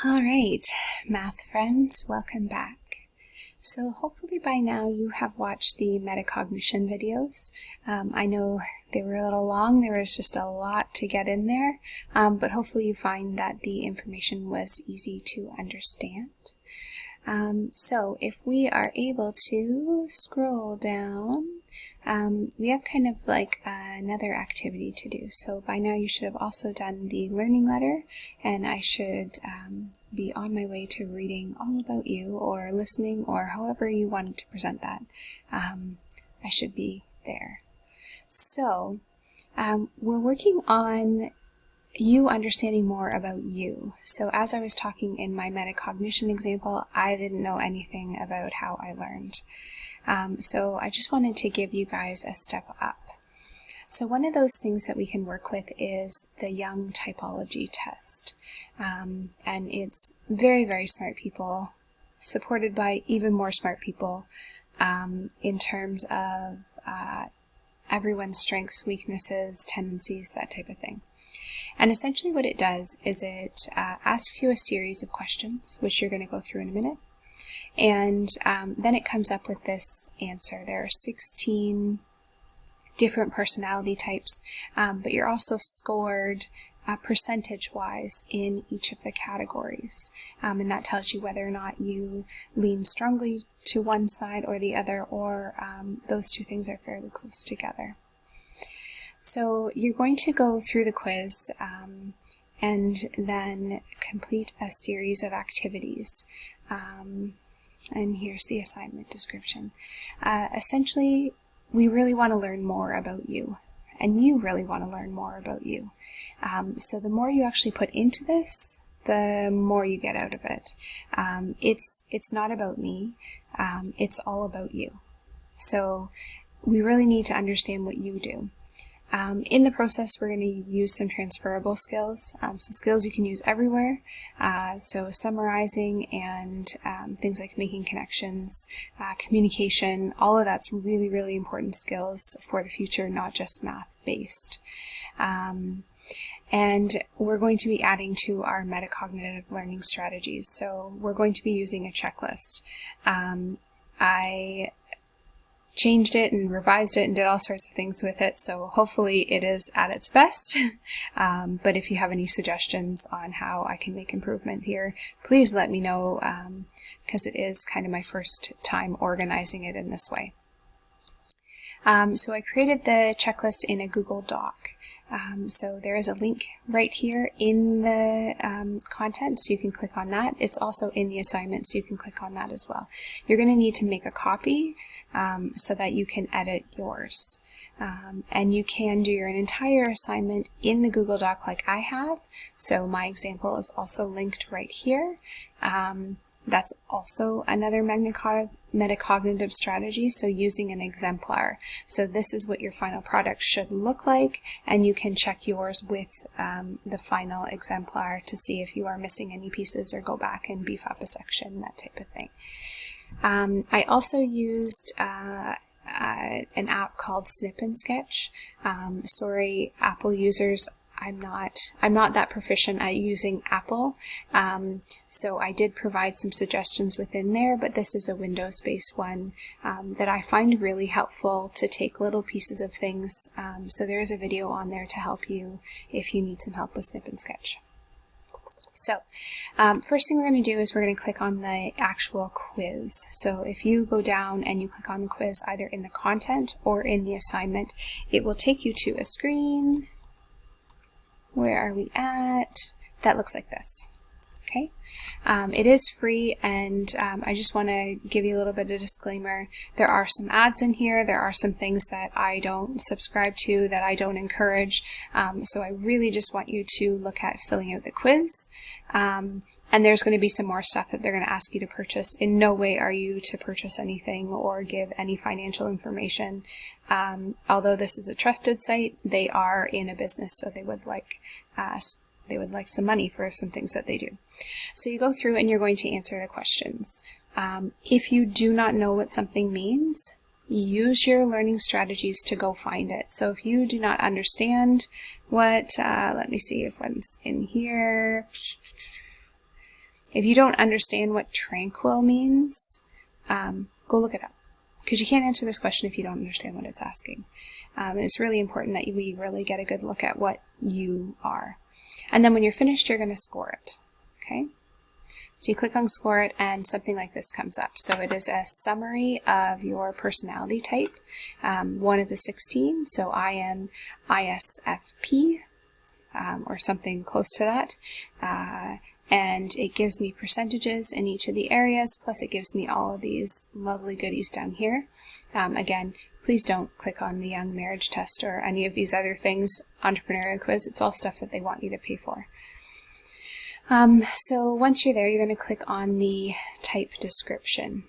All right, math friends, welcome back. So hopefully by now you have watched the metacognition videos. I know they were a little long, there was just a lot to get in there, but hopefully you find that the information was easy to understand. So if we are able to scroll down, we have kind of like another activity to do. So by now you should have also done the learning letter, and I should be on my way to reading all about you, or listening, or however you wanted to present that. I should be there. So we're working on you understanding more about you. So as I was talking in my metacognition example, I didn't know anything about how I learned. So I just wanted to give you guys a step up. So one of those things that we can work with is the Jung typology test. And it's very, very smart people, supported by even more smart people, in terms of everyone's strengths, weaknesses, tendencies, that type of thing. And essentially what it does is it asks you a series of questions, which you're going to go through in a minute. And then it comes up with this answer. There are 16 different personality types, but you're also scored percentage-wise in each of the categories. And that tells you whether or not you lean strongly to one side or the other, or those two things are fairly close together. So you're going to go through the quiz and then complete a series of activities. And here's the assignment description. Essentially, we really want to learn more about you, and you really want to learn more about you. So the more you actually put into this, the more you get out of it. It's not about me, it's all about you. So we really need to understand what you do. In the process, we're going to use some transferable skills, so skills you can use everywhere, so summarizing and things like making connections, communication, all of that's really, really important skills for the future, not just math-based. And we're going to be adding to our metacognitive learning strategies, so we're going to be using a checklist. I changed it and revised it and did all sorts of things with it, so hopefully it is at its best. But if you have any suggestions on how I can make improvement here, please let me know, because it is kind of my first time organizing it in this way. So I created the checklist in a Google Doc. So there is a link right here in the content, so you can click on that. It's also in the assignment, so you can click on that as well. You're going to need to make a copy so that you can edit yours. And you can do your entire assignment in the Google Doc like I have. So my example is also linked right here. That's also another metacognitive strategy, so using an exemplar. So this is what your final product should look like, and you can check yours with the final exemplar to see if you are missing any pieces, or go back and beef up a section, that type of thing. I also used an app called Snip and Sketch. Sorry, Apple users, I'm not that proficient at using Apple, so I did provide some suggestions within there, but this is a Windows-based one that I find really helpful to take little pieces of things, so there is a video on there to help you if you need some help with Snip and Sketch. So first thing we're going to do is we're going to click on the actual quiz. So if you go down and you click on the quiz either in the content or in the assignment, it will take you to a screen. Where are we at? That looks like this. Okay. It is free, and I just want to give you a little bit of disclaimer. There are some ads in here. There are some things that I don't subscribe to, that I don't encourage. So I really just want you to look at filling out the quiz. And there's going to be some more stuff that they're going to ask you to purchase. In no way are you to purchase anything or give any financial information. Although this is a trusted site, they are in a business, so they would like some money for some things that they do. So you go through and you're going to answer the questions. If you do not know what something means, use your learning strategies to go find it. So if you do not understand what, let me see if one's in here. If you don't understand what tranquil means, go look it up, because you can't answer this question if you don't understand what it's asking. And it's really important that we really get a good look at what you are. And then when you're finished, you're going to score it. Okay? So you click on score it and something like this comes up. So it is a summary of your personality type, one of the 16. So I am ISFP, or something close to that. And it gives me percentages in each of the areas, plus it gives me all of these lovely goodies down here. Again, please don't click on the Young Marriage Test or any of these other things, entrepreneurial quiz. It's all stuff that they want you to pay for. So once you're there, you're going to click on the type description.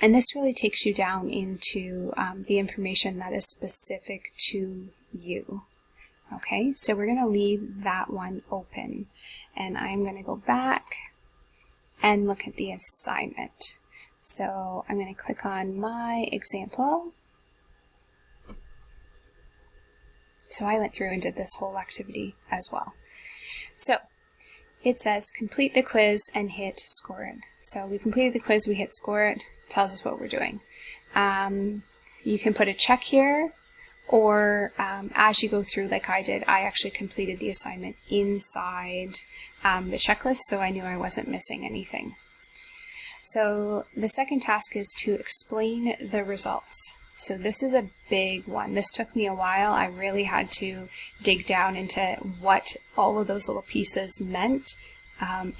And this really takes you down into the information that is specific to you. Okay, so we're going to leave that one open. And I'm going to go back and look at the assignment. So I'm going to click on my example. So I went through and did this whole activity as well. So it says complete the quiz and hit score it. So we completed the quiz, we hit score it, tells us what we're doing. You can put a check here, or as you go through, like I did, I actually completed the assignment inside the checklist, so I knew I wasn't missing anything. So the second task is to explain the results. So this is a big one. This took me a while. I really had to dig down into what all of those little pieces meant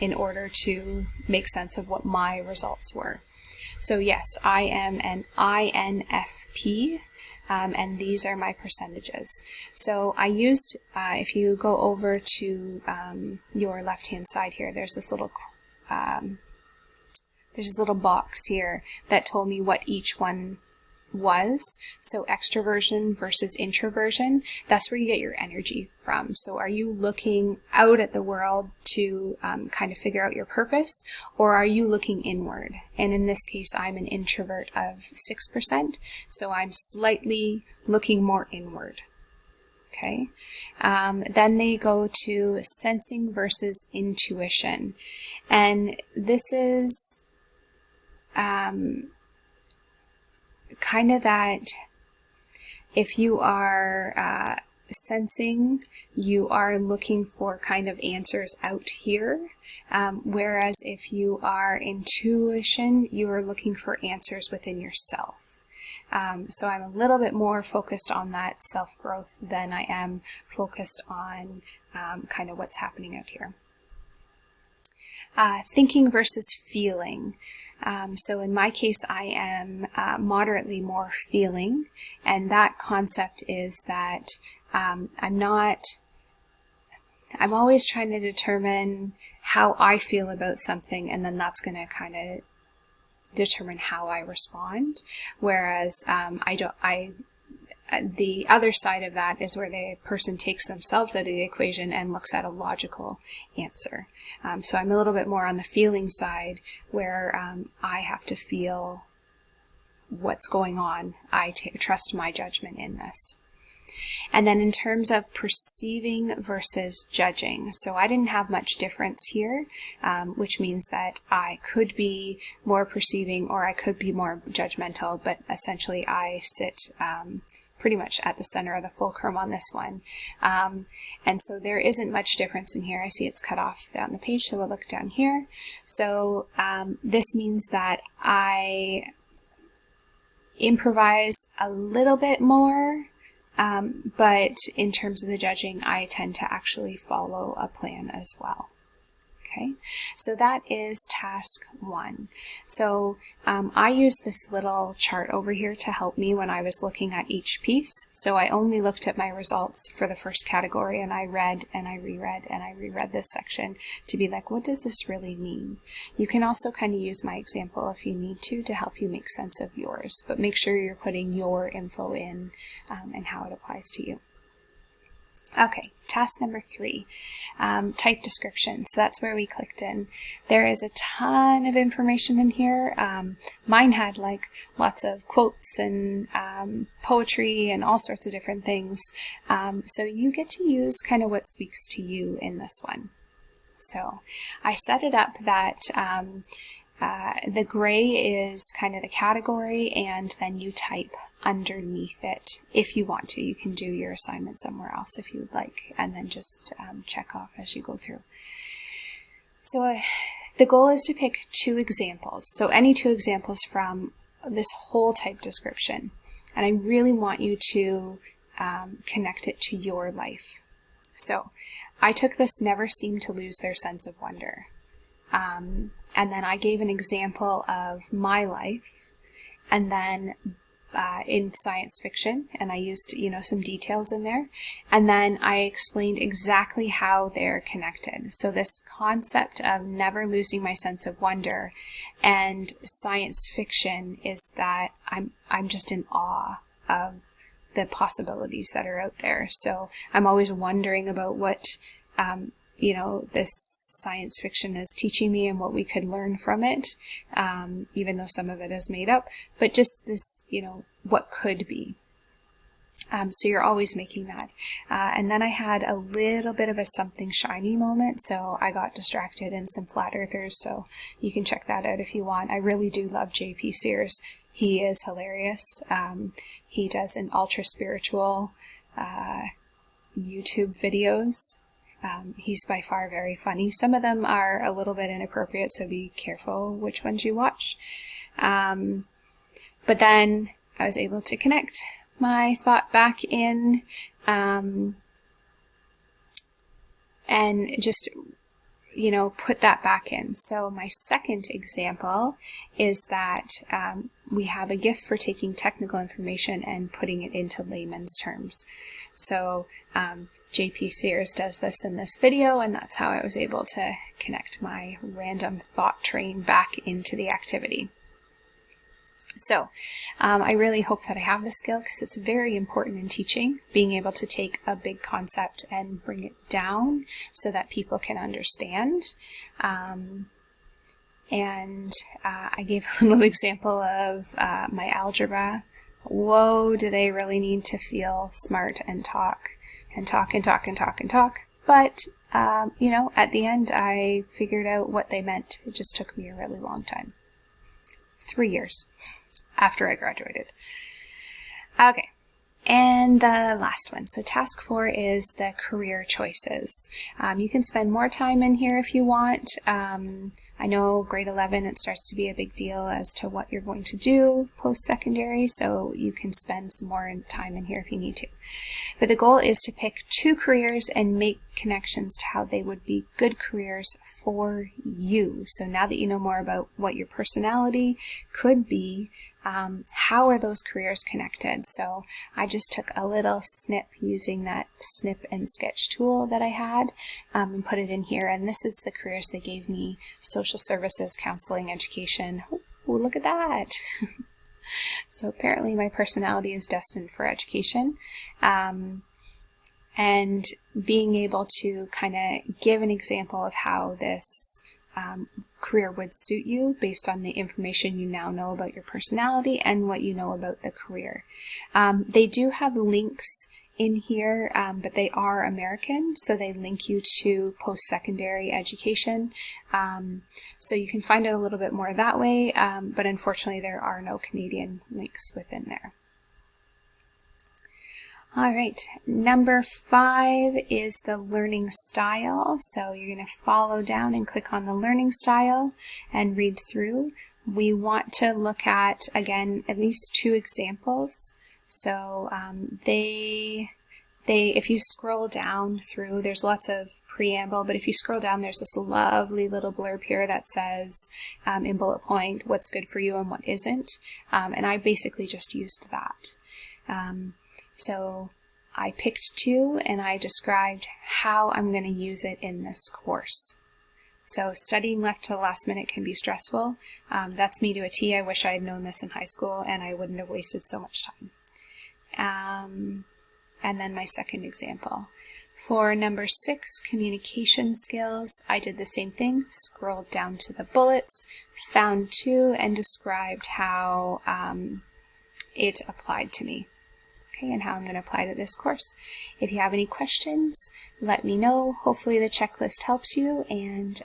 in order to make sense of what my results were. So yes, I am an INFP. And these are my percentages. So I used, if you go over to your left-hand side here, there's this little box here that told me what each one was. So extroversion versus introversion, that's where you get your energy from. So are you looking out at the world to kind of figure out your purpose, or are you looking inward? And in this case, I'm an introvert of 6%, so I'm slightly looking more inward. Okay. Then they go to sensing versus intuition. And this is kind of that if you are sensing, you are looking for kind of answers out here, whereas if you are intuition, you are looking for answers within yourself. So I'm a little bit more focused on that self-growth than I am focused on kind of what's happening out here. Thinking versus feeling. So in my case, I am moderately more feeling, and that concept is that I'm always trying to determine how I feel about something, and then that's going to kind of determine how I respond. Whereas the other side of that is where the person takes themselves out of the equation and looks at a logical answer. So I'm a little bit more on the feeling side, where I have to feel what's going on. I trust my judgment in this. And then in terms of perceiving versus judging, so I didn't have much difference here, which means that I could be more perceiving or I could be more judgmental, but essentially I sit pretty much at the center of the fulcrum on this one. And so there isn't much difference in here. I see it's cut off on the page, so we'll look down here. So this means that I improvise a little bit more, but in terms of the judging, I tend to actually follow a plan as well. Okay, so that is task 1. So I used this little chart over here to help me when I was looking at each piece. So I only looked at my results for the first category, and I read and I reread and I reread this section to be like, what does this really mean? You can also kind of use my example if you need to help you make sense of yours, but make sure you're putting your info in and how it applies to you. Okay, task number 3, type description. So that's where we clicked in. There is a ton of information in here. Mine had like lots of quotes and poetry and all sorts of different things. So you get to use kind of what speaks to you in this one. So I set it up that the gray is kind of the category, and then you type underneath it if you want to. You can do your assignment somewhere else if you would like, and then just check off as you go through. So the goal is to pick 2 examples, so any 2 examples from this whole type description, and I really want you to connect it to your life. So I took this never seem to lose their sense of wonder. And then I gave an example of my life, and then in science fiction, and I used, some details in there, and then I explained exactly how they're connected. So this concept of never losing my sense of wonder and science fiction is that I'm just in awe of the possibilities that are out there. So I'm always wondering about what this science fiction is teaching me and what we could learn from it, even though some of it is made up, but just this, what could be. So you're always making that. And then I had a little bit of a something shiny moment, so I got distracted in some flat earthers, so you can check that out if you want. I really do love J.P. Sears. He is hilarious. He does an ultra spiritual YouTube videos. He's by far very funny. Some of them are a little bit inappropriate, so be careful which ones you watch. But then I was able to connect my thought back in and just put that back in. So my second example is that we have a gift for taking technical information and putting it into layman's terms. So J.P. Sears does this in this video, and that's how I was able to connect my random thought train back into the activity. So I really hope that I have this skill, because it's very important in teaching, being able to take a big concept and bring it down so that people can understand. And I gave a little example of my algebra. Whoa, do they really need to feel smart and talk and talk and talk and talk and talk? But, at the end, I figured out what they meant. It just took me a really long time. 3 years after I graduated. Okay, and the last one. So task 4 is the career choices. You can spend more time in here if you want. I know grade 11, it starts to be a big deal as to what you're going to do post-secondary, so you can spend some more time in here if you need to. But the goal is to pick 2 careers and make connections to how they would be good careers for you. So now that you know more about what your personality could be, how are those careers connected? So I just took a little snip using that snip and sketch tool that I had and put it in here. And this is the careers they gave me: social services, counseling, education. Oh, look at that. So apparently my personality is destined for education. And being able to kind of give an example of how this career would suit you based on the information you now know about your personality and what you know about the career. They do have links in here, but they are American, so they link you to post-secondary education. So you can find out a little bit more that way, but unfortunately there are no Canadian links within there. All right, number 5 is the learning style. So you're going to follow down and click on the learning style and read through. We want to look at, again, at least 2 examples. So if you scroll down through, there's lots of preamble, but if you scroll down, there's this lovely little blurb here that says in bullet point what's good for you and what isn't. And I basically just used that. So I picked 2 and I described how I'm going to use it in this course. So studying left to the last minute can be stressful. That's me to a T. I wish I had known this in high school and I wouldn't have wasted so much time. And then my second example. For number 6, communication skills, I did the same thing, scrolled down to the bullets, found 2, and described how it applied to me. okay, and how I'm going to apply to this course. If you have any questions, let me know. Hopefully the checklist helps you, and